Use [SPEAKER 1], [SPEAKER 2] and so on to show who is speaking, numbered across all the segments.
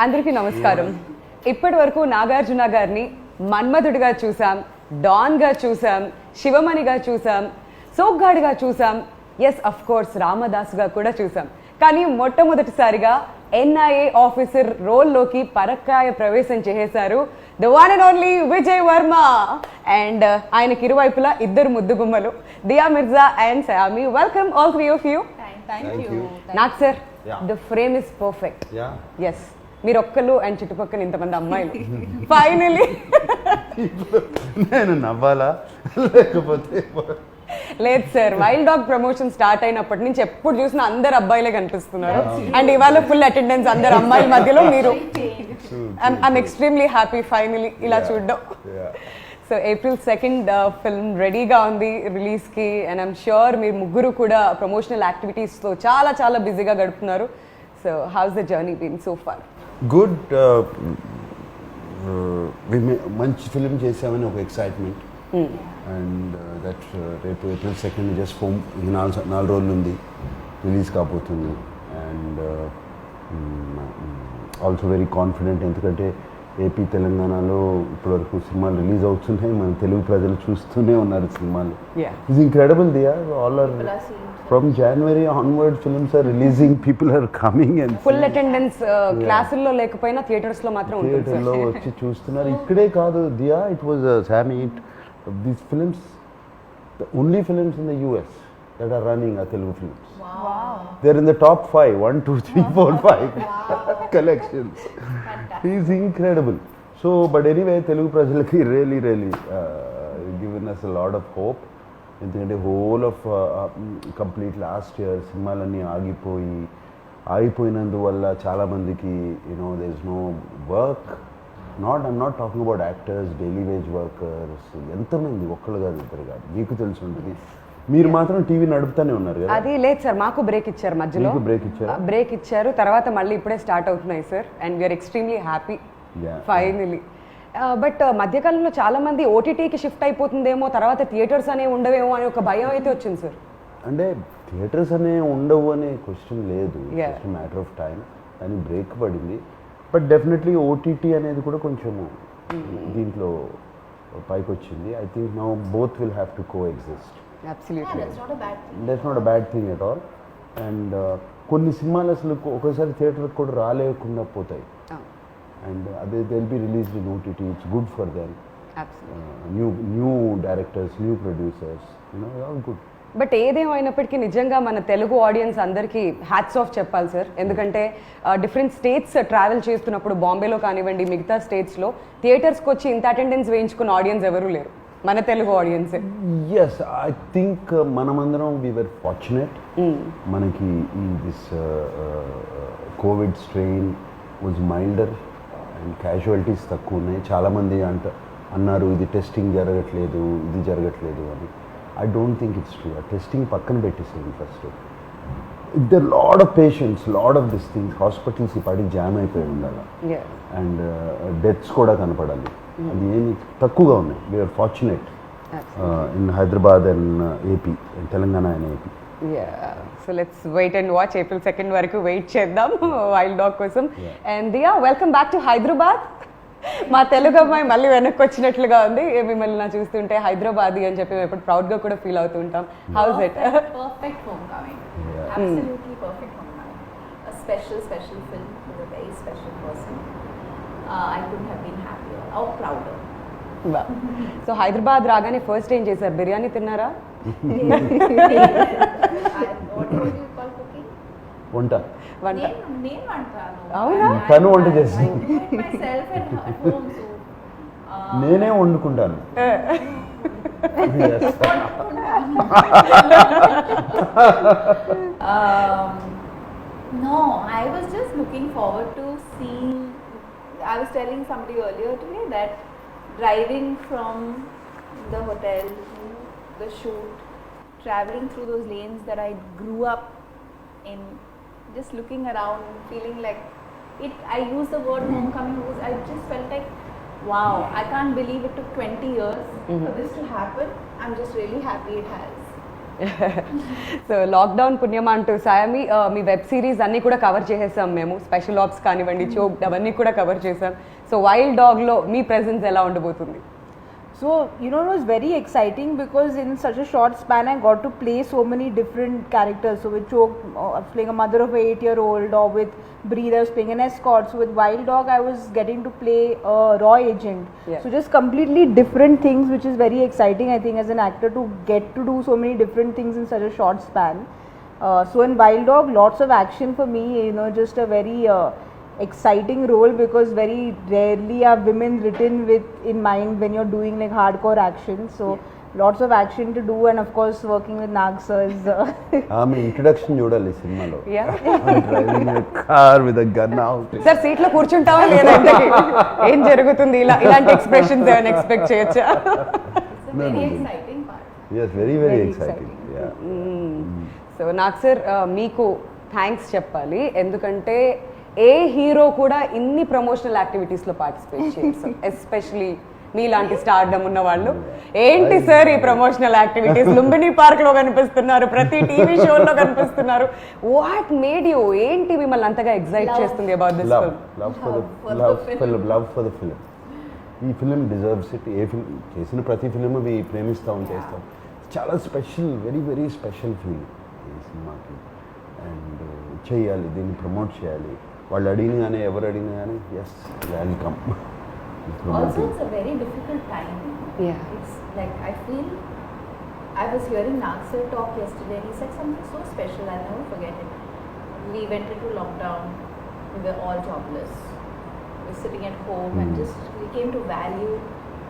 [SPEAKER 1] అందరికీ నమస్కారం. ఇప్పటి వరకు నాగార్జున గారిని మన్మధుడిగా చూసాం, డాన్గా చూసాం, శివమణిగా చూసాం, సోగ్గాడిగా చూసాం, ఎస్ అఫ్ కోర్స్ రామదాసుగా కూడా చూసాం. కానీ మొట్టమొదటిసారిగా ఎన్ఐఏ ఆఫీసర్ రోల్లోకి పరక్కాయ ప్రవేశం చేసేశారు the one and only Vijay Varma. And ఆయనకి ఇరువైపులా ఇద్దరు ముద్దుగుమ్మలు, Dia Mirza and Saiyami. Welcome all three of you. నాకు sir the frame is perfect. Yes, మీరు ఒక్కరు అండ్ చుట్టుపక్కల ఇంతమంది అమ్మాయిలు. ఫైనలీ
[SPEAKER 2] నేను నవ్వాలా లేకపోతే
[SPEAKER 1] లేదు sir, wild dog promotion start అయినప్పటి నుంచి ఎప్పుడు చూసినా అందరు అబ్బాయిలే కనిపిస్తున్నారు. అండ్ ఇవాళ ఫుల్ అటెండెన్స్ అందరు అమ్మాయిల మధ్యలో మీరు. ఐఎమ్ ఎక్స్ట్రీమ్లీ హ్యాపీ ఫైనలీ ఇలా చూడడం. సో April 2nd ఫిల్మ్ రెడీగా ఉంది రిలీజ్కి. అండ్ ఐఎమ్ ష్యూర్ మీరు ముగ్గురు కూడా ప్రమోషనల్ యాక్టివిటీస్తో చాలా చాలా బిజీగా గడుపుతున్నారు. So how's the journey been so far?
[SPEAKER 2] Good. మంచి ఫిలిం చేసామని ఒక ఎక్సైట్మెంట్. అండ్ దట్ రేపు April 2nd జస్ట్ ఫోమ్ 4 రోజులు ఉంది, రిలీజ్ కాబోతుంది. అండ్ ఆల్సో వెరీ కాన్ఫిడెంట్, ఎందుకంటే ఏపీ తెలంగాణలో ఇప్పటివరకు సినిమాలు రిలీజ్ అవుతున్నాయి, మన తెలుగు ప్రజలు చూస్తూనే ఉన్నారు సినిమాలు. It's incredible Diya. All are from January onward films are releasing, people are coming and
[SPEAKER 1] full attendance. క్లాసుల్లో లేకపోయినా థియేటర్స్ లో మాత్రం ఉంటుంది.
[SPEAKER 2] థియేటర్లో వచ్చి చూస్తున్నారు. ఇక్కడే కాదు దియా, ఇట్ వాజ్ సామీ, these films, the only films in the US that are running are Telugu films.
[SPEAKER 3] Wow.
[SPEAKER 2] They're in the top 5, 1, 2, 3, 4, 5 collections. He's incredible. So, but anyway, Telugu prajalaki really given us a lot of hope. ఎందుకంటే whole of complete last year సినిమాలన్నీ ఆగిపోయినందువల్ల చాలామందికి there is no work. I'm not talking about actors, daily wage workers, ఎంతమంది, ఒక్కళ్ళు కాదు ఇద్దరు కాదు, మీకు తెలిసి ఉంటుంది. మీరు మాత్రం టీవీ నడుపుతానే ఉన్నారు కదా?
[SPEAKER 1] అది లేదు సార్, మాకు బ్రేక్ ఇచ్చారు మధ్యలో. బ్రేక్ ఇచ్చారు, తర్వాత మళ్ళీ ఇప్పుడే స్టార్ట్ అవుతున్నాయి sir. And we're extremely happy finally. But మధ్యకాలంలో చాలా మంది ఓటీటీకి షిఫ్ట్ అయిపోతుందేమో, తర్వాత థియేటర్స్ అనేవి ఉండవేమో అని ఒక భయం అయితే వచ్చింది సార్.
[SPEAKER 2] అంటే థియేటర్స్ అనే ఉండవు అనే క్వశ్చన్ లేదు, జస్ట్ మ్యాటర్ ఆఫ్ టైం. కానీ బ్రేక్ పడింది. బట్ డెఫినెట్లీ ఓటీటీ అనేది కూడా కొంచెము దీంట్లో పైకి వచ్చింది. I think now both will have to co exist.
[SPEAKER 1] Absolutely,
[SPEAKER 2] that's not a bad thing at all. And కొన్ని సినిమాలు అసలు ఒకసారి థియేటర్కి కూడా రాలేకుండా పోతాయి. And they'll be released in OTT. It's good for them.
[SPEAKER 1] Absolutely.
[SPEAKER 2] New directors, new producers, all good.
[SPEAKER 1] But ఏదేమైనప్పటికీ నిజంగా మన తెలుగు ఆడియన్స్ అందరికీ హ్యాట్స్ ఆఫ్ చెప్పాలి సార్. ఎందుకంటే డిఫరెంట్ స్టేట్స్ ట్రావెల్ చేస్తున్నప్పుడు, బాంబేలో కానివ్వండి మిగతా స్టేట్స్లో థియేటర్స్కి వచ్చి ఇంత అటెండెన్స్ వేయించుకున్న ఆడియన్స్ ఎవరూ లేరు, మన తెలుగు ఆడియన్సే.
[SPEAKER 2] ఎస్, ఐ థింక్ మనమందరం వీ వర్ ఫార్చునేట్. మనకి ఈ this Covid strain was milder and casualties తక్కువ ఉన్నాయి. చాలామంది అన్నారు ఇది టెస్టింగ్ జరగట్లేదు, ఇది జరగట్లేదు అని. I don't think it's true. ఆ టెస్టింగ్ పక్కన పెట్టేసింది first. There lot of patients, lot of this things, hospitals ఈ పాటికి జామ్ అయిపోయి ఉండాలి. అండ్ డెత్స్ కూడా కనపడాలి. అది ఏమి తక్కువగా ఉన్నాయి. We're fortunate in Hyderabad and AP, Telangana and AP.
[SPEAKER 1] So let's wait and watch. April 2nd వరకు వెయిట్ చేద్దాం వైల్డ్ డాగ్ కోసం. And Diya, welcome back to Hyderabad. మా తెలుగు అమ్మాయి మళ్ళీ వెనక్కి వచ్చినట్లుగా ఉంది. మిమ్మల్ని నా చూస్తుంటే హైదరాబాదీ అని చెప్పి మేము ఎప్పుడు ప్రౌడ్గా కూడా ఫీల్ అవుతూ ఉంటాం. House it?
[SPEAKER 3] Perfect homecoming. Absolutely perfect homecoming. A special film with a very special person. I couldn't have been happier or prouder.
[SPEAKER 1] So Hyderabad రాగానే ఫస్ట్ ఏం చేశారు? బిర్యానీ తిన్నారా?
[SPEAKER 2] వంట.
[SPEAKER 1] అవునా?
[SPEAKER 2] తను వంట చేస్తాను, నేనే వండుకుంటాను.
[SPEAKER 3] No, I was just looking forward to seeing. I was telling somebody earlier today that driving from the hotel to the shoot, traveling through those lanes that I grew up in, just looking around and feeling like it. I use the word homecoming because I just felt like, wow, I can't believe it took 20 years for this to happen. I'm just really happy it has.
[SPEAKER 1] So lockdown పుణ్యమా అంటూ సాయమి మీ web series అన్నీ కూడా cover చేసేసాం మేము, special apps కానివ్వండి, choke అవన్నీ కూడా cover చేసాం. సో వైల్డ్ డాగ్లో మీ ప్రెజెన్స్ ఎలా ఉండబోతుంది?
[SPEAKER 4] So, you know, it was very exciting because in such a short span I got to play so many different characters. So with Chok, I was playing a mother of an 8-year-old, or with Breathe, I was playing an escort. So with Wild Dog, I was getting to play a raw agent.
[SPEAKER 1] Yeah.
[SPEAKER 4] So just completely different things, which is very exciting, I think, as an actor to get to do so many different things in such a short span. So in Wild Dog, lots of action for me, you know, just a very exciting role, because very rarely are women written with in mind when you're doing like hardcore action. So lots of action to do, and of course working with Nag sir is
[SPEAKER 2] ఆమె introduction చూడాలి సినిమాలో.
[SPEAKER 1] Yeah.
[SPEAKER 2] Driving car with a gun out.
[SPEAKER 1] Sir సీట్లో కూర్చుంటావా లేదా? ఏం జరుగుతుంది? ఇలాంటి expressions ఏమైనా expect చేయొచ్చా?
[SPEAKER 3] It's a very exciting part.
[SPEAKER 2] Yes very very
[SPEAKER 4] Very
[SPEAKER 2] exciting.
[SPEAKER 1] So నాకు సార్ మీకు థ్యాంక్స్ చెప్పాలి, ఎందుకంటే ఏ హీరో కూడా ఇన్ని ప్రమోషనల్ యాక్టివిటీస్లో పార్టిసిపేట్ చేయరు, ఎస్పెషలీ మీలాంటి స్టార్డమ్ ఉన్న వాళ్ళు. ఏంటి సార్ ఈ ప్రమోషనల్ యాక్టివిటీస్? లుంబిని పార్క్ లో కనిపిస్తున్నారు, ప్రతి టీవీ షోలో కనిపిస్తున్నారు. What made you? ఏంటి మిమ్మల్ని అంతగా ఎక్సైట్ చేస్తుంది about this
[SPEAKER 2] love
[SPEAKER 1] film?
[SPEAKER 2] Love for the love for the film. ఈ ఫిలిం డిజర్వ్స్ ఇట్. ఏ ఫిలిం చేసిన ప్రతి ఫిలిం అవి ప్రేమిస్తాం, చేస్తాం. చాలా special, very very special film ఈ సినిమాకి. అండ్ చేయాలి, దీన్ని ప్రమోట్ చేయాలి. వాళ్ళు అడిగిన కానీ ఎవరు అడిగిన కానీ yes welcome.
[SPEAKER 3] Also, it's a very difficult time.
[SPEAKER 1] Yeah.
[SPEAKER 3] It's like, I feel, I was hearing Nag sir talk yesterday, and he said something so special, I'll never forget it. We went into lockdown, we were all jobless. We were sitting at home and just, we came to value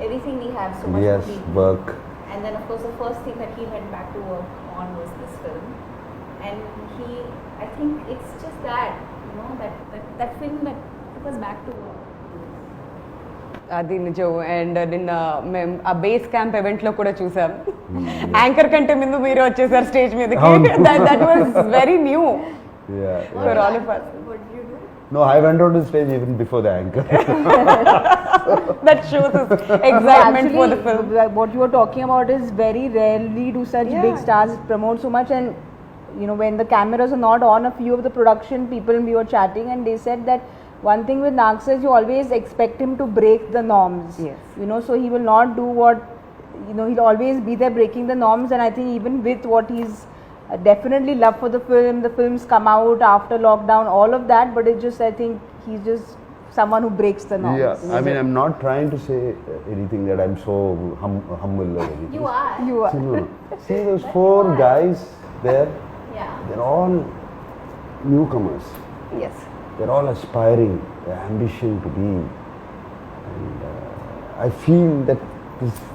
[SPEAKER 3] everything we have so much
[SPEAKER 2] Yes,
[SPEAKER 3] more deeply.
[SPEAKER 2] work.
[SPEAKER 3] And then of course the first thing that he went back to work on was this film. And I think it's just that, you know, that film that took us back to work.
[SPEAKER 1] అది నిజం. And నిన్న మేము ఆ base camp event లో కూడా చూసాం, anchor కంటే ముందు మీరు వచ్చేసారు స్టేజ్ మీదకి. That was very new for all of us.
[SPEAKER 3] What did you do?
[SPEAKER 2] No, I went on the stage even before the anchor.
[SPEAKER 1] That shows us excitement for the film.
[SPEAKER 4] What you are talking about is very rarely do such
[SPEAKER 1] Yeah.
[SPEAKER 4] big stars promote so much. And you know, when the cameras are not on, a few of the production people, we were chatting, and they said that one thing with Nag sir is you always expect him to break the norms.
[SPEAKER 1] Yes.
[SPEAKER 4] You know, so he will not do what, you know, he'll always be there breaking the norms. And I think even with what he's definitely love for the films come out after lockdown, all of that, but it's just, I think he's just someone who breaks the norms.
[SPEAKER 2] Yeah, I mean, I'm not trying to say anything that I'm so humble or anything.
[SPEAKER 3] You are.
[SPEAKER 4] You are.
[SPEAKER 2] See, no. See those four guys there?
[SPEAKER 3] Yeah.
[SPEAKER 2] They're all newcomers.
[SPEAKER 1] Yes.
[SPEAKER 2] They're all aspiring, their ambition to be. And I feel that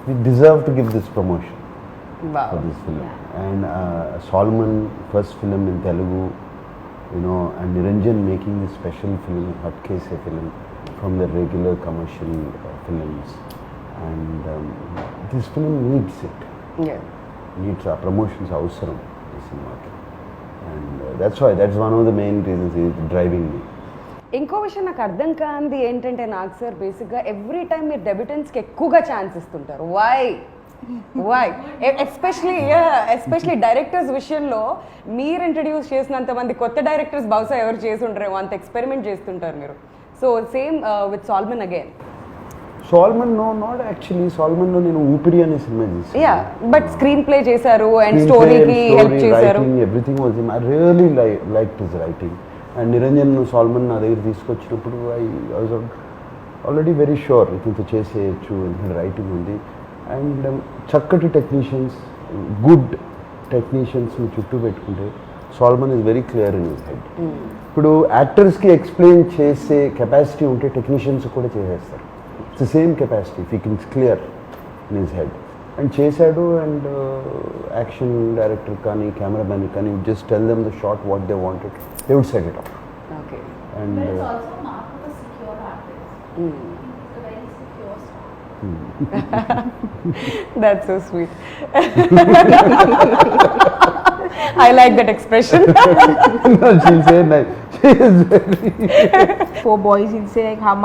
[SPEAKER 2] we deserve to give this promotion
[SPEAKER 1] Wow.
[SPEAKER 2] for this film. And Solomon, first film in Telugu, you know, and Niranjan making this special film, Hatkese film, from the regular commercial films. And this film needs it.
[SPEAKER 1] Yeah.
[SPEAKER 2] Needs our promotions అవసరం ఈ సినిమాకి. And that's one of the main reasons is driving me.
[SPEAKER 1] ఇంకో విషయం నాకు అర్థం కాంది ఏంటంటే, నాకు sir బేసిక్గా ఎవ్రీ టైం మీరు డెబ్యూటెంట్స్కి ఎక్కువగా ఛాన్స్ ఇస్తుంటారు. వై ఎస్పెషలీ డైరెక్టర్స్ విషయంలో మీరు ఇంట్రడ్యూస్ చేసినంత మంది కొత్త డైరెక్టర్స్ బహుశా ఎవరు చేసి ఉంటారేమో, అంత ఎక్స్పెరిమెంట్ చేస్తుంటారు మీరు. So same with Solomon again.
[SPEAKER 2] Solomon, no, not actually. Solomon లో నేను ఊపిరి అనే సినిమా చేశాను.
[SPEAKER 1] యా, బట్ స్క్రీన్ ప్లే చేశారు అండ్ స్టోరీకి హెల్ప్ చేశారు.
[SPEAKER 2] Everything was him. I really liked his writing. And Niranjan Solomon నా దగ్గర తీసుకొచ్చినప్పుడు I was already very sure ఇతనితో చేసేయచ్చు, ఎందుకంటే రైటింగ్ ఉంది. అండ్ చక్కటి టెక్నీషియన్స్, గుడ్ టెక్నీషియన్స్ని చుట్టూ పెట్టుకుంటే Solomon is very clear in his head. ఇప్పుడు యాక్టర్స్కి ఎక్స్ప్లెయిన్ చేసే కెపాసిటీ ఉంటే టెక్నీషియన్స్ కూడా చేసేస్తారు. It's the same capacity if he can clear in his head. And చేశాడు. అండ్ యాక్షన్ డైరెక్టర్ కానీ కెమెరామ్యాన్ కానీ just tell them the shot what they wanted, they would set it up.
[SPEAKER 1] Okay.
[SPEAKER 2] And
[SPEAKER 3] But it's also a mark of a secure artist. It's a very secure star.
[SPEAKER 1] That's so sweet. I like that expression.
[SPEAKER 2] No, she'll say like, she is very...
[SPEAKER 4] For boys, he'll say like how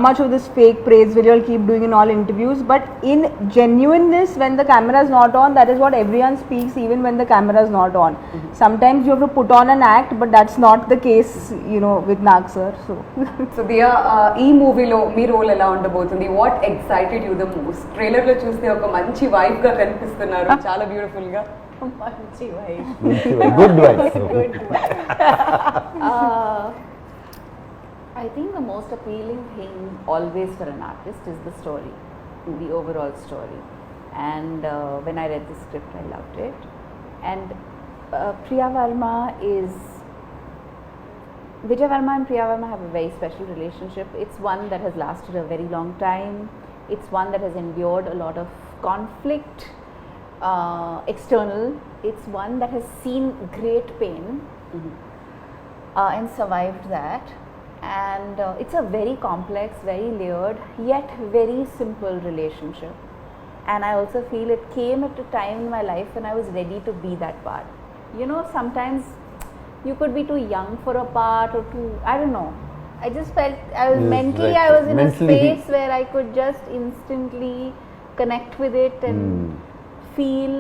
[SPEAKER 4] much of this fake praise will you all keep doing in all interviews? But in genuineness, when the camera is not on, that is what everyone speaks, even when the camera is not on. Sometimes you have to put on an act, but that's not the case, you know, with Nag sir. So.
[SPEAKER 1] So Dia ఈ మూవీలో మీ role ఎలా ఉండబోతుంది? What excited you the most? Trailer లో చూస్తే ఒక మంచి wife గా కనిపిస్తున్నారు, చాలా బ్యూటిఫుల్ గా.
[SPEAKER 3] Manchi wife.
[SPEAKER 2] Good wife.
[SPEAKER 3] I think the most appealing thing always for an artist is the story, the overall story. And when I read the script, I loved it. And Priya Verma is Vijay Verma and Priya Verma have a very special relationship. It's one that has lasted a very long time. It's one that has endured a lot of conflict, external. It's one that has seen great pain and survived that. And it's a very complex, very layered, yet very simple relationship. And I also feel it came at a time in my life when I was ready to be that part. You know, sometimes you could be too young for a part or too, I don't know. I just felt I was
[SPEAKER 2] Yes,
[SPEAKER 3] mentally,
[SPEAKER 2] right.
[SPEAKER 3] I was in
[SPEAKER 2] Mentally.
[SPEAKER 3] a space where I could just instantly connect with it and feel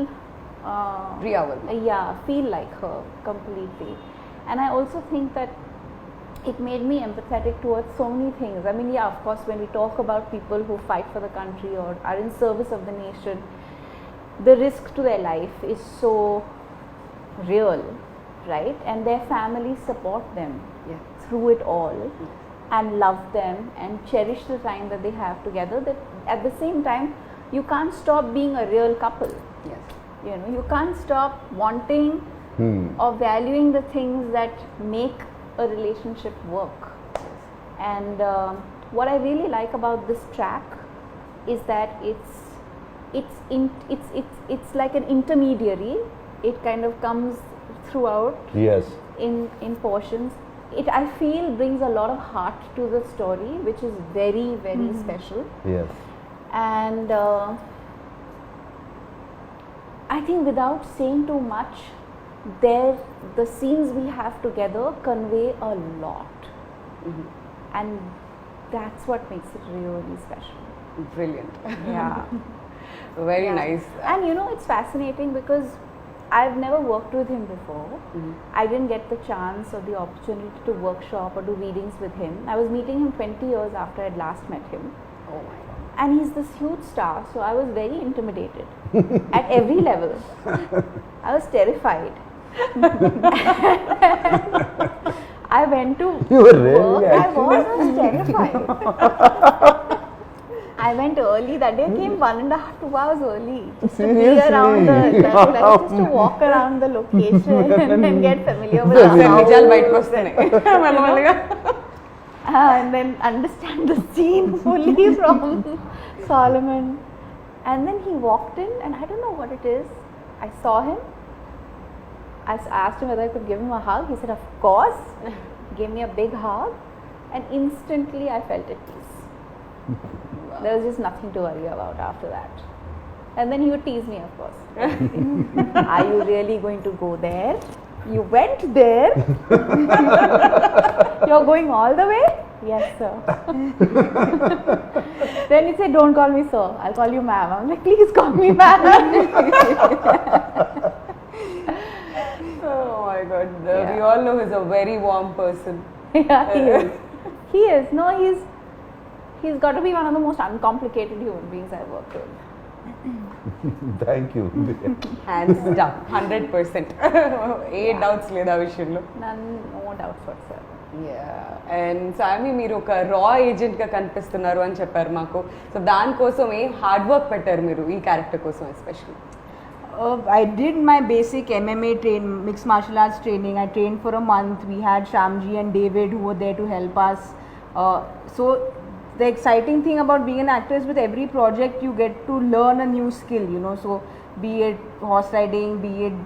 [SPEAKER 1] Priya Varma.
[SPEAKER 3] yeah, feel like her completely. And I also think that it made me empathetic towards so many things. I mean, yeah, of course, when we talk about people who fight for the country or are in service of the nation, the risk to their life is so real, right? And their families support them
[SPEAKER 1] Yeah.
[SPEAKER 3] through it all and love them and cherish the time that they have together. That at the same time, you can't stop being a real couple.
[SPEAKER 1] Yes.
[SPEAKER 3] You know, you can't stop wanting or valuing the things that make a relationship work. And what I really like about this track is that it's like an intermediary. It kind of comes throughout
[SPEAKER 2] Yes.
[SPEAKER 3] in portions. It, I feel, brings a lot of heart to the story, which is very, very special.
[SPEAKER 2] Yes.
[SPEAKER 3] And I think without saying too much, the scenes we have together convey a lot, and that's what makes it really special.
[SPEAKER 1] Brilliant.
[SPEAKER 3] Yeah.
[SPEAKER 1] Very
[SPEAKER 3] Yeah.
[SPEAKER 1] nice.
[SPEAKER 3] And you know, it's fascinating because I've never worked with him before. I didn't get the chance or the opportunity to workshop or do readings with him. I was meeting him 20 years after I'd last met him.
[SPEAKER 1] Oh my god.
[SPEAKER 3] And he's this huge star, so I was very intimidated at every level. I was terrified. I went to
[SPEAKER 2] You were really
[SPEAKER 3] work. I was terrified. I went early that day. Came 1.5 to 2 hours early just to be around just to walk around the location and get familiar with the house.
[SPEAKER 1] నిజాలు బయటకు వస్తున్నాయి మెల్లమెల్లగా.
[SPEAKER 3] And then understand the scene fully from Solomon. And then he walked in, and I don't know what it is. I saw him. I asked him whether I could give him a hug. He said, "Of course." Gave me a big hug, and instantly I felt at peace. There was just nothing to worry about after that. And then he would tease me, of course. Are you really going to go there? You went there? You're going all the way? Yes, sir. Then he said, don't call me sir, I'll call you ma'am. I'm like, please call me ma'am.
[SPEAKER 1] Oh my god. We
[SPEAKER 3] Yeah.
[SPEAKER 1] all know he's a very warm person.
[SPEAKER 3] Yeah, he is. He is. No, he's got to be one of the most uncomplicated human beings I've worked with.
[SPEAKER 2] Thank you.
[SPEAKER 1] Hands down 100%. A doubts లేదు ఆ విషయంలో.
[SPEAKER 3] None, no doubts whatsoever.
[SPEAKER 1] And సామి మీరు ఒక రా ఏజెంట్గా కనిపిస్తున్నారు అని చెప్పారు మాకు. సో దానికోసం ఏం హార్డ్ వర్క్ పెట్టారు మీరు ఈ క్యారెక్టర్ కోసం especially?
[SPEAKER 4] I did my basic MMA mixed martial arts training. I trained for a month. We had Shamji and David who were there to help us. So the exciting thing about being an actor is with every project you get to learn a new skill, you know. So be it horse riding, be it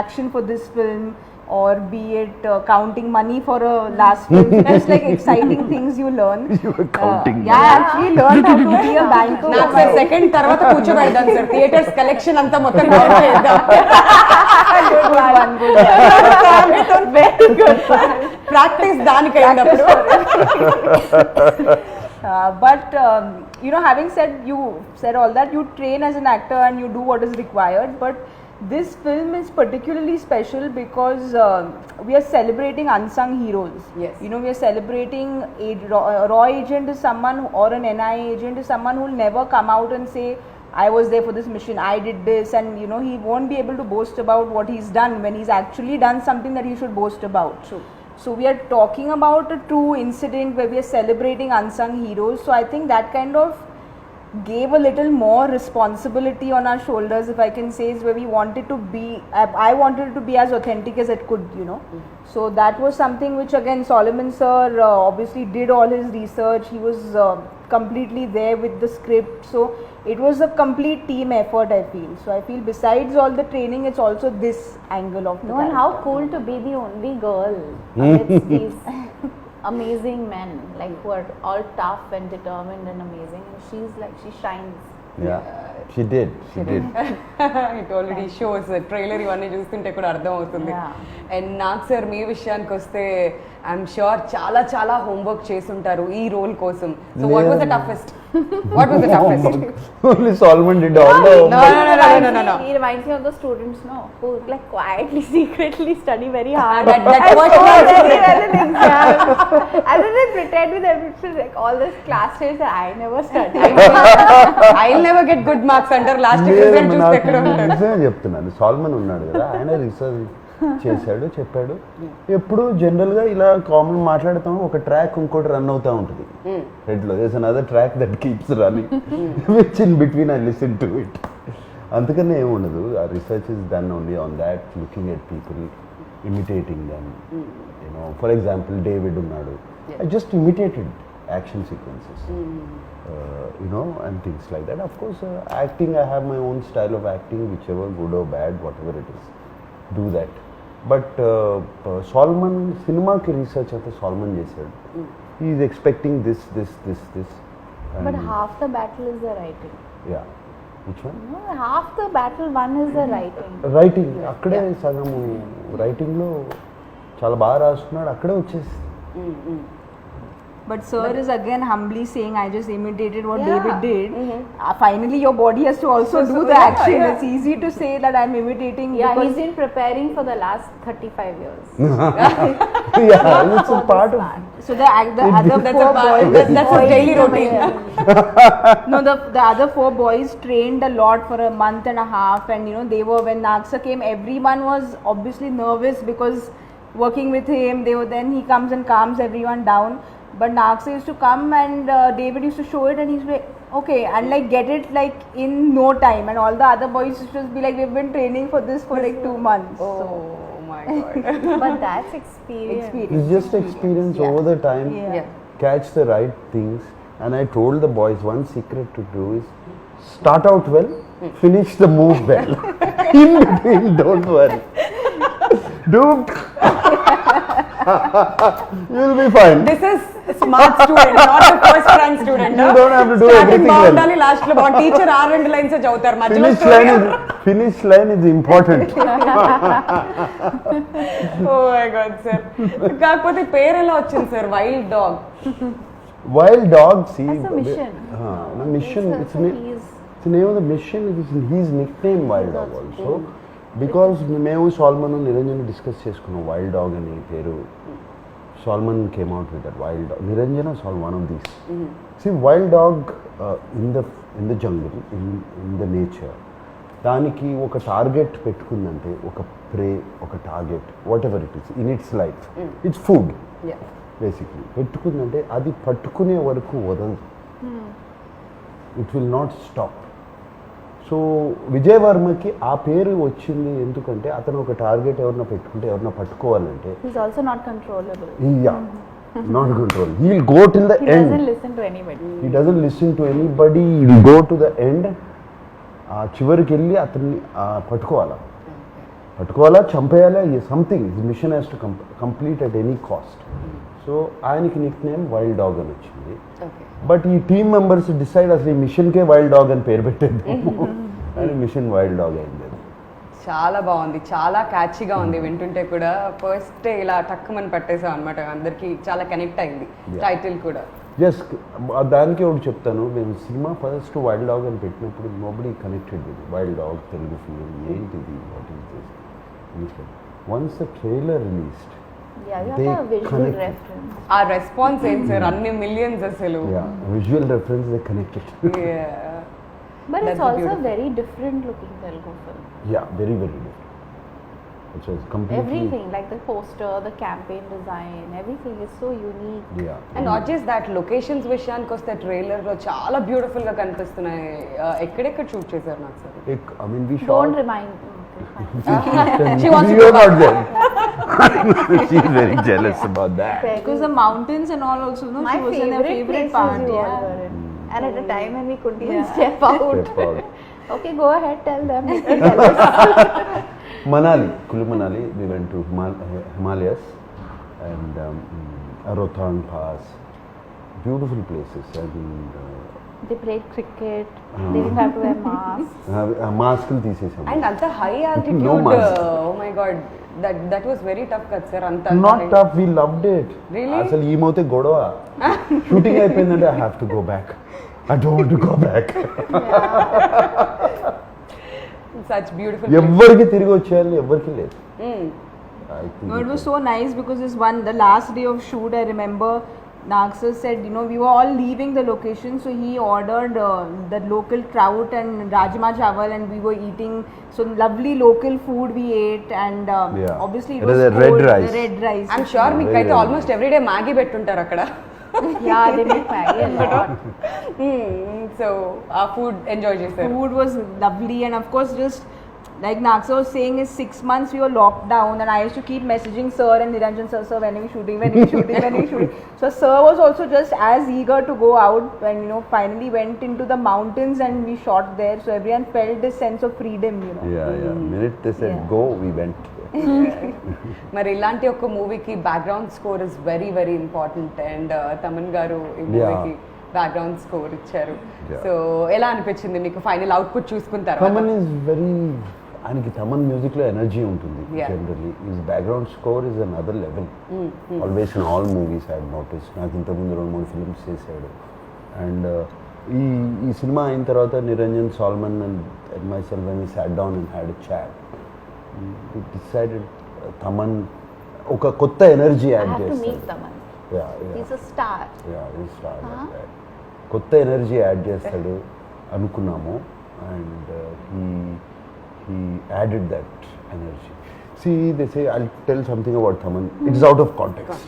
[SPEAKER 4] action for this film, or be it counting money for a last film. Just like exciting things you learn.
[SPEAKER 2] You were counting
[SPEAKER 4] Yeah, I actually learned how to be a banker.
[SPEAKER 1] నాకు sir second తర్వాత కూర్చోబెడదాం sir theatres collection అంతా మొత్తం cover చేద్దాం.
[SPEAKER 4] Good one, good one.
[SPEAKER 1] Very good. Practice దానికి అయినప్పుడు.
[SPEAKER 4] But you know, having said all that, you train as an actor and you do what is required. But this film is particularly special because we are celebrating unsung heroes.
[SPEAKER 1] Yes.
[SPEAKER 4] You know, we are celebrating a raw agent is someone, or an NIA agent is someone who will never come out and say, I was there for this mission, I did this, and you know, he won't be able to boast about what he's done when he's actually done something that he should boast about.
[SPEAKER 1] True.
[SPEAKER 4] So we are talking about a true incident where we are celebrating unsung heroes. So I think that kind of gave a little more responsibility on our shoulders, if I can say, is where we wanted to be. I wanted it to be as authentic as it could, you know. So that was something which again Solomon sir obviously did all his research. He was completely there with the script. So it was a complete team effort, I feel. So I feel besides all the training, it's also this angle of the
[SPEAKER 3] No, and how
[SPEAKER 4] character.
[SPEAKER 3] cool to be the only girl amidst these amazing men, like who are all tough and determined and amazing. And she's like, she shines.
[SPEAKER 2] Yeah, she did.
[SPEAKER 1] It already shows trailer ఇవన్నీ చూస్తుంటే కూడా అర్థం అవుతుంది.
[SPEAKER 3] Yeah.
[SPEAKER 1] And నాకు sir మీ విషయానికి వస్తే I'm sure చాలా చాలా హోంవర్క్ చేసుంటారు ఈ రోల్ కోసం. So what was the toughest? What was the toughest?
[SPEAKER 2] Only Solomon did all the
[SPEAKER 1] No, no.
[SPEAKER 3] He reminds me of the students, no, who like quietly, secretly study very hard.
[SPEAKER 1] That
[SPEAKER 3] and
[SPEAKER 1] was
[SPEAKER 3] score
[SPEAKER 1] not
[SPEAKER 3] very well in exams. And then they pretend with everything, like all this class tests that I never studied.
[SPEAKER 1] I'll never get good marks అంటారు. Last result చూస్తే ఎక్కడ ఉంటారు?
[SPEAKER 2] నిజమే చెప్తున్నాను. Salmon ఉన్నాడు కదా, ఆయన research చేశాడు, చెప్పాడు. ఎప్పుడు జనరల్గా ఇలా కామన్ మాట్లాడుతాము, ఒక ట్రాక్ ఇంకోటి రన్ అవుతూ ఉంటుంది హెడ్లో. There's another track that keeps running which in between I listen to it. అందుకనే ఏముండదు. ఆ research is done only on that, looking at people, imitating them. You know, for example David ఉన్నాడు, I just imitated action sequences. You know, and things like that. Of course, acting, I have my own style of acting, whichever good or bad, whatever it is, do that. But Solomon, cinema ki research ante Solomon chesaadu. He is expecting this.
[SPEAKER 3] But half the battle is the writing.
[SPEAKER 2] Yeah. Which one?
[SPEAKER 3] No, half the battle one is the writing.
[SPEAKER 2] Writing. అక్కడే సగము రైటింగ్లో చాలా బాగా రాస్తున్నాడు, అక్కడే వచ్చేసి.
[SPEAKER 4] But sir is again humbly saying, I just imitated what
[SPEAKER 3] Yeah.
[SPEAKER 4] David did. Finally, your body has to also do the action. It's easy to say that I'm imitating.
[SPEAKER 3] Yeah,
[SPEAKER 4] because
[SPEAKER 3] he's been preparing for the last 35 years.
[SPEAKER 2] Yeah, it's a part of.
[SPEAKER 4] so the other
[SPEAKER 1] That's
[SPEAKER 4] four
[SPEAKER 1] a part,
[SPEAKER 4] boys.
[SPEAKER 1] that's a daily routine.
[SPEAKER 4] No, the other four boys trained a lot for a month and a half, and you know, they were, when Naksa came, everyone was obviously nervous because working with him, then he comes and calms everyone down. But Naksa used to come and David used to show it, and he's like, okay, and like get it like in no time, and all the other boys used to be like, we've been training for this for like 2 months.
[SPEAKER 1] Oh my god.
[SPEAKER 3] But that's experience.
[SPEAKER 2] It's just experience over the time.
[SPEAKER 4] Yeah.
[SPEAKER 2] Catch the right things. And I told the boys, one secret to do is start out well, finish the move well. In between, don't worry. Don't. You'll be fine.
[SPEAKER 1] This is smart student, not the first rank student.
[SPEAKER 2] You don't have to do
[SPEAKER 1] Starting
[SPEAKER 2] everything well.
[SPEAKER 1] బాగుండాలి, last లో బాగుంది. Teacher 6 lines చదువుతారు, మధ్యలో
[SPEAKER 2] Finish line is important.
[SPEAKER 1] Oh my god sir. కాకపోతే పేరు ఎలా వచ్చింది sir, wild dog?
[SPEAKER 2] Wild dog, see.
[SPEAKER 3] That's a mission.
[SPEAKER 2] The mission. It's the name of the mission. It is his nickname, Wild Dog also. Because మేము Solomon Niranjan discuss చేసుకున్నాం wild dog అని పేరు. Solomon came out with that wild dog. Niranjan was one of these. See wild dog in the jungle, in the nature, దానికి ఒక target పెట్టుకుందంటే, ఒక prey, ఒక target, whatever it is in its life, its food basically పెట్టుకుందంటే అది పట్టుకునే వరకు వదలదు. It will not stop. So Vijay వర్మకి ఆ పేరు వచ్చింది ఎందుకంటే అతను ఒక టార్గెట్ ఎవరన్నా పెట్టుకుంటే, ఎవరన్నా పట్టుకోవాలంటే,
[SPEAKER 3] He's also not controllable.
[SPEAKER 2] Not control, he will go till the
[SPEAKER 3] He
[SPEAKER 2] end.
[SPEAKER 3] doesn't listen to anybody.
[SPEAKER 2] He doesn't listen to anybody, he will go to the end. ఆ చివరికి వెళ్ళి అతన్ని పట్టుకోవాలి. పట్టుకోవాలా చంపేయాలా something mission has to complete at any cost. So ఆయనకి nickname wild dog అని వచ్చింది.
[SPEAKER 1] ఓకే.
[SPEAKER 2] బట్ ఈ టీమ్ మెంబర్స్ డిసైడ్ అసలు ఈ మిషన్కే వైల్డ్ డాగ్ అని పేరు పెట్టేద్దాము అని మిషన్ వైల్డ్ డాగ్ అయింది.
[SPEAKER 1] చాలా బాగుంది, చాలా క్యాచీగా ఉంది, వింటుంటే కూడా ఫస్ట్ ఇలా టక్కుమని పట్టేసాం అనమాట, అందరికి చాలా కనెక్ట్ అయింది టైటిల్ కూడా.
[SPEAKER 2] జస్ట్ దానికి ఒకటి చెప్తాను, మేము సినిమా ఫస్ట్ వైల్డ్ డాగ్ అని పెట్టినప్పుడు nobody connected with wild dog Telugu film ఏంటిది, what is this. Once the trailer released
[SPEAKER 3] Yeah, you
[SPEAKER 2] they
[SPEAKER 3] have a visual
[SPEAKER 2] connected.
[SPEAKER 3] reference.
[SPEAKER 1] ఆ రెస్పాన్స్ ఏంటి సార్, అన్ని మిలియన్స్ అసలు.
[SPEAKER 2] Visual reference they connected.
[SPEAKER 3] But
[SPEAKER 1] That's
[SPEAKER 3] it's also
[SPEAKER 1] beautiful.
[SPEAKER 3] a very different looking Telugu film.
[SPEAKER 2] Very very different. It was completely
[SPEAKER 3] Everything, like the poster, the campaign design, everything is so unique.
[SPEAKER 1] And not just that, locations విషయానికి వస్తే trailer లో చాలా beautiful గా కనిపిస్తున్నాయి. ఎక్కడెక్కడ shoot చేశారు నాకు sir?
[SPEAKER 2] I mean we shot.
[SPEAKER 3] Don't remind me. Okay, fine.
[SPEAKER 1] She wants to
[SPEAKER 2] You're
[SPEAKER 1] go
[SPEAKER 2] not there. She's very jealous about that.
[SPEAKER 4] Because the mountains and all also, no,
[SPEAKER 3] My
[SPEAKER 4] she was in her favorite
[SPEAKER 3] places
[SPEAKER 4] part.
[SPEAKER 3] you all
[SPEAKER 4] Yeah.
[SPEAKER 3] were in. And at a time when we couldn't even step out.
[SPEAKER 2] Step out.
[SPEAKER 3] Okay, go ahead, tell them. Tell us.
[SPEAKER 2] Manali, Kulu Manali, we went to Himalayas and Rohtang Pass, beautiful places, and
[SPEAKER 3] They played cricket. They didn't have to wear masks.
[SPEAKER 2] mask తీసేసాం.
[SPEAKER 1] And అంత high altitude,
[SPEAKER 2] No mask.
[SPEAKER 1] Oh my god, that was very tough కదా sir. అంత
[SPEAKER 2] Not tough, we loved it.
[SPEAKER 1] Really?
[SPEAKER 2] అసలు ఈమోతే గొడవ, shooting అయిపోయిందంటే I have to go back. I don't want to go back.
[SPEAKER 1] Such beautiful.
[SPEAKER 2] ఎవ్వరికి తిరిగి వచ్చేయాలి, ఎవ్వరికి లేదు. I think
[SPEAKER 4] No, it was so nice because the last day of shoot, I remember Nagsar said, we were all leaving the location, so he ordered the local trout and rajma chawal, and we were eating some lovely local food we ate, and obviously it
[SPEAKER 2] It
[SPEAKER 4] was
[SPEAKER 2] was a red
[SPEAKER 4] cold,
[SPEAKER 2] rice.
[SPEAKER 4] the red rice.
[SPEAKER 1] I'm sure మీకు అయితే
[SPEAKER 2] Very
[SPEAKER 1] almost everyday Maggi పెట్టుంటారు అక్కడ.
[SPEAKER 3] Yeah, they make Maggie a lot.
[SPEAKER 1] So ఆ food enjoy చేశారు.
[SPEAKER 4] Food was lovely, and of course just like Nagsar was saying, is 6 months we were locked down, and I used to keep messaging sir and Niranjan sir, when are we shooting, when are we shooting, when are we shooting. So sir was also just as eager to go out when finally went into the mountains and we shot there, so everyone felt this sense of freedom.
[SPEAKER 2] Minute they said go, we went.
[SPEAKER 1] మరి ఇలాంటి ఒక మూవీకి background score is very very important, and Thaman గారు ఈ
[SPEAKER 2] Yeah.
[SPEAKER 1] మూవీకి background score ఇచ్చారు.
[SPEAKER 2] Yeah.
[SPEAKER 1] So ఎలా అనిపించింది మీకు ఫైనల్ అవుట్పుట్ చూసుకున్న తర్వాత?
[SPEAKER 2] తమన్ ఈజ్ వెరీ, ఆయనకి తమన్ మ్యూజిక్ లో ఎనర్జీ ఉంటుంది.
[SPEAKER 1] Yeah.
[SPEAKER 2] Generally his background score is another level. Always in all movies I notice. నాకు ఇంతకుముందు 2-3 ఫిల్మ్స్ చేశాడు. అండ్ ఈ సినిమా అయిన తర్వాత Niranjan, Solomon and myself when we sat down and had a chat, we decided Thaman ఒక కొత్త energy
[SPEAKER 3] I
[SPEAKER 2] had
[SPEAKER 3] have to meet
[SPEAKER 2] చేస్తాడు.
[SPEAKER 3] Taman.
[SPEAKER 2] Yeah.
[SPEAKER 3] He's a star.
[SPEAKER 2] కొత్త ఎనర్జీ యాడ్ చేస్తాడు అనుకున్నాము, and he added that energy. See, they say, I'll tell something about Thaman. It's out of context.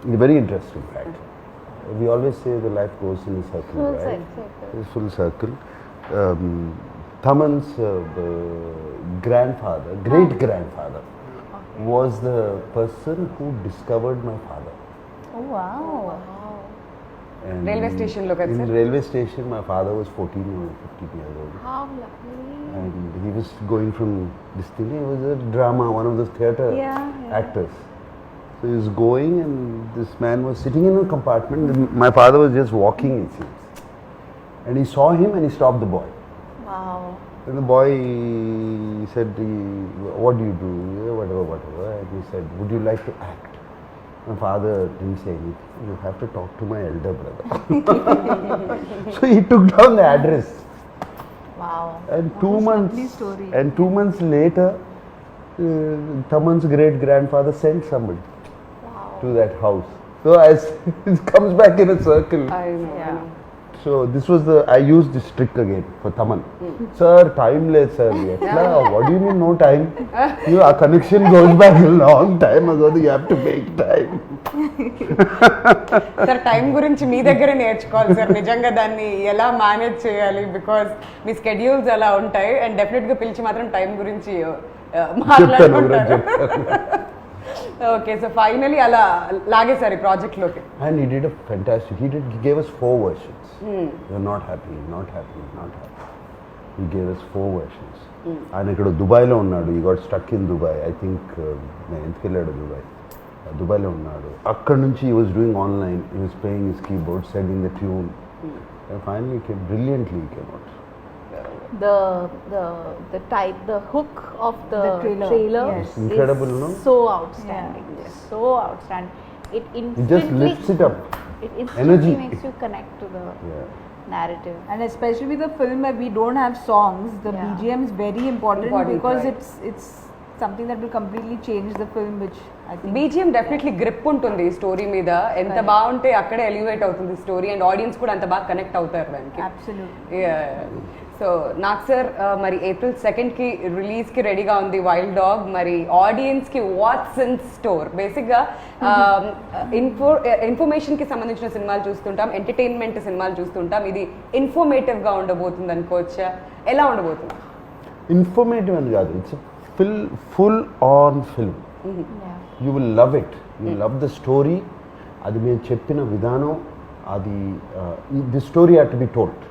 [SPEAKER 2] It's very interesting fact. We always say the life goes in a circle,
[SPEAKER 3] Full
[SPEAKER 2] right?
[SPEAKER 3] circle.
[SPEAKER 2] It's full circle. Thaman's grandfather, great-grandfather, was the person who discovered my father.
[SPEAKER 3] Oh, wow.
[SPEAKER 2] And
[SPEAKER 1] Railway station lo kada
[SPEAKER 2] in
[SPEAKER 1] sir?
[SPEAKER 2] railway station, my father was 14 or 15 years old.
[SPEAKER 3] How lovely.
[SPEAKER 2] And he was going from this thing, he was a drama, one of the theatre
[SPEAKER 3] Yeah.
[SPEAKER 2] actors. So he was going, and this man was sitting in a compartment. My father was just walking, it seems. And he saw him and he stopped the boy.
[SPEAKER 3] Wow.
[SPEAKER 2] And the boy said, what do you do? Yeah, whatever. And he said, would you like to act? My father didn't say anything. You have to talk to my elder brother. So he took down the address.
[SPEAKER 3] Wow.
[SPEAKER 2] And 2 months.
[SPEAKER 4] lovely story.
[SPEAKER 2] And 2 months later, Thaman's great-grandfather sent somebody
[SPEAKER 3] Wow.
[SPEAKER 2] to that house. So as it comes back in a circle.
[SPEAKER 1] I know, I
[SPEAKER 3] Yeah.
[SPEAKER 1] know.
[SPEAKER 2] So this was I used this trick again for Thaman. Sir, time less, sir. What do you mean no time? Our connection goes back a long time ago. You have to make time.
[SPEAKER 1] Sir time గురించి మీ దగ్గరే నేర్చుకోవాలి sir, నిజంగా దాన్ని ఎలా manage చేయాలి, because me schedules ఎలా ఉంటాయి, and definite గా పిలిచి మాత్రం టైం గురించి మాట్లాడుకుంటారు. ఓకే, సో ఫైనలీ అలా లాగేసారు ఈ ప్రాజెక్ట్ లోకి.
[SPEAKER 2] And he did a fantastic. He gave us 4 versions. You're not happy, not happy, not happy. he gave us 4 versions. ఆయన ఇక్కడ దుబాయ్లో ఉన్నాడు, ఈ got stuck in Dubai. I think నేను ఎందుకు వెళ్ళాడు దుబాయ్లో ఉన్నాడు. అక్కడ నుంచి he was doing online, he was playing his keyboard, setting the tune, and finally came brilliantly, he came out.
[SPEAKER 3] The hook of the
[SPEAKER 4] The
[SPEAKER 3] trailer
[SPEAKER 4] yes.
[SPEAKER 2] Incredible, no?
[SPEAKER 3] is so outstanding. So outstanding. It
[SPEAKER 2] He just
[SPEAKER 3] instantly
[SPEAKER 2] lifts it up.
[SPEAKER 3] It instantly
[SPEAKER 2] Energy.
[SPEAKER 3] makes you connect to the
[SPEAKER 2] Yeah.
[SPEAKER 3] narrative.
[SPEAKER 4] And especially with the film where we don't have songs, the
[SPEAKER 3] Yeah.
[SPEAKER 4] BGM is very important,
[SPEAKER 1] Important,
[SPEAKER 4] because
[SPEAKER 1] right.
[SPEAKER 4] it's something that will completely change the film, which I think
[SPEAKER 1] BGM definitely grip ఉంటుంది story మీద. ఎంత బాగుంటే అక్కడే elevate అవుతుంది story, and audience కూడా అంత బాగా connect అవుతారు దానికి.
[SPEAKER 4] absolutely.
[SPEAKER 1] సో నాకు సార్ మరి April 2nd కి రిలీజ్ కి రెడీగా ఉంది వైల్డ్ డాగ్. మరి ఆడియన్స్ కి వాట్స్ ఇన్ స్టోర్? బేసిక్గా ఇన్ఫర్మేషన్ కి సంబంధించిన సినిమాలు చూస్తుంటాం, ఎంటర్టైన్మెంట్ సినిమాలు చూస్తుంటాం. ఇది ఇన్ఫర్మేటివ్ గా ఉండబోతుంది అనుకోవచ్చా? ఎలా ఉండబోతుంది?
[SPEAKER 2] ఇన్ఫర్మేటివ్ అని కాదు, it's full on film.
[SPEAKER 3] Yeah.
[SPEAKER 2] You will love it, you love the story. అది మేము చెప్పిన విధానం, అది the story had to be told.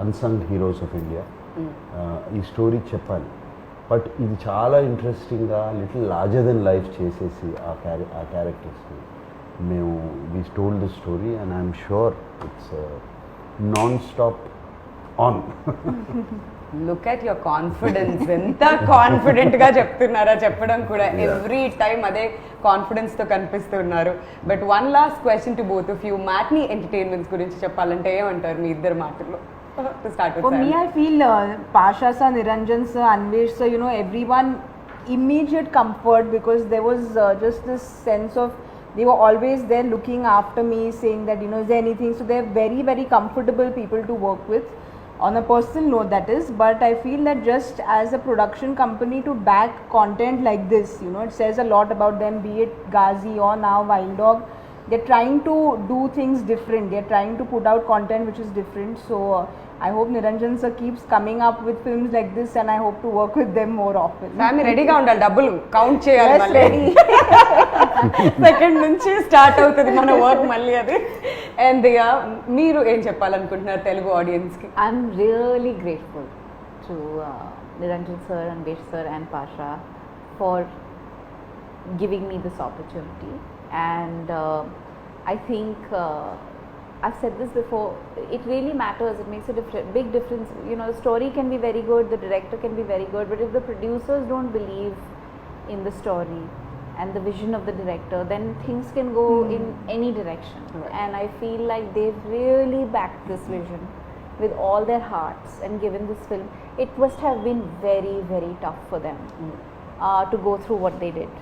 [SPEAKER 2] Unsung heroes of India, ఈ స్టోరీ చెప్పాలి. బట్ ఇది చాలా ఇంట్రెస్టింగ్గా లిటిల్ లార్జర్ దెన్ లైఫ్ చేసేసి ఆ క్యారెక్టర్స్ని మేము we told the story, and I'm sure it's non stop on.
[SPEAKER 1] Look at your confidence, ఎంత confident గా చెప్తున్నారా చెప్పడం కూడా. ఎవ్రీ టైం అదే కాన్ఫిడెన్స్ తో కనిపిస్తున్నారు. But one last question to both of you, matinee entertainments గురించి చెప్పాలంటే ఏమంటారు మీ ఇద్దరు మాటల్లో? To start with
[SPEAKER 4] For
[SPEAKER 1] Sam.
[SPEAKER 4] me, I feel Pasha sir, Niranjan sir, Anvesh sir, everyone immediate comfort, because there was just this sense of they were always there looking after me, saying that is there anything. So they're very, very comfortable people to work with on a personal note, that is. But I feel that just as a production company to back content like this, it says a lot about them, be it Ghazi or now Wild Dog. They're trying to do things different. They're trying to put out content which is different. So I hope Niranjan sir keeps coming up with films like this, and I hope to work with them more often.
[SPEAKER 1] Family రెడీగా ఉండాలి, డబ్బులు count చేయాలి.
[SPEAKER 4] Yes, ready.
[SPEAKER 1] Second నుంచి start అవుతుంది మన work మళ్ళీ అది. And మీరు ఏం చెప్పాలనుకుంటున్నారు తెలుగు ఆడియన్స్ కి?
[SPEAKER 3] I'm really grateful to Niranjan sir, Anvesh sir and Pasha for giving me this opportunity. And I think I've said this before, it really matters. It makes a big difference. The story can be very good, the director can be very good, but if the producers don't believe in the story and the vision of the director, then things can go in any direction.
[SPEAKER 1] Right.
[SPEAKER 3] And I feel like they've really backed this vision with all their hearts and given this film. It must have been very, very tough for them to go through what they did.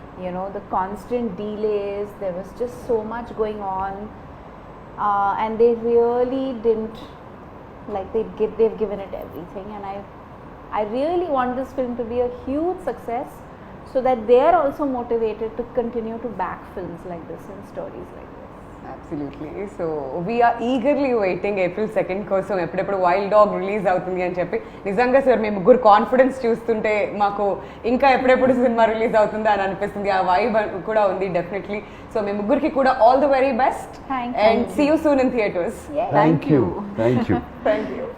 [SPEAKER 3] The constant delays, there was just so much going on, and they really didn't, they've given it everything. And I really want this film to be a huge success, so that they are also motivated to continue to back films like this and stories like this.
[SPEAKER 1] Absolutely. So we're eagerly waiting April 2nd కోసం, ఎప్పుడెప్పుడు wild dog release అవుతుంది అని చెప్పి. నిజంగా sir మీ ముగ్గురు confidence చూస్తుంటే మాకు ఇంకా ఎప్పుడెప్పుడు సినిమా రిలీజ్ అవుతుందా అని అనిపిస్తుంది. ఆ వైబ్ కూడా ఉంది డెఫినెట్లీ. సో మీ ముగ్గురికి కూడా all the very best,
[SPEAKER 3] Thank you.
[SPEAKER 1] And see you soon in theatres.
[SPEAKER 3] Yeah.
[SPEAKER 2] Thank you.
[SPEAKER 1] Thank you.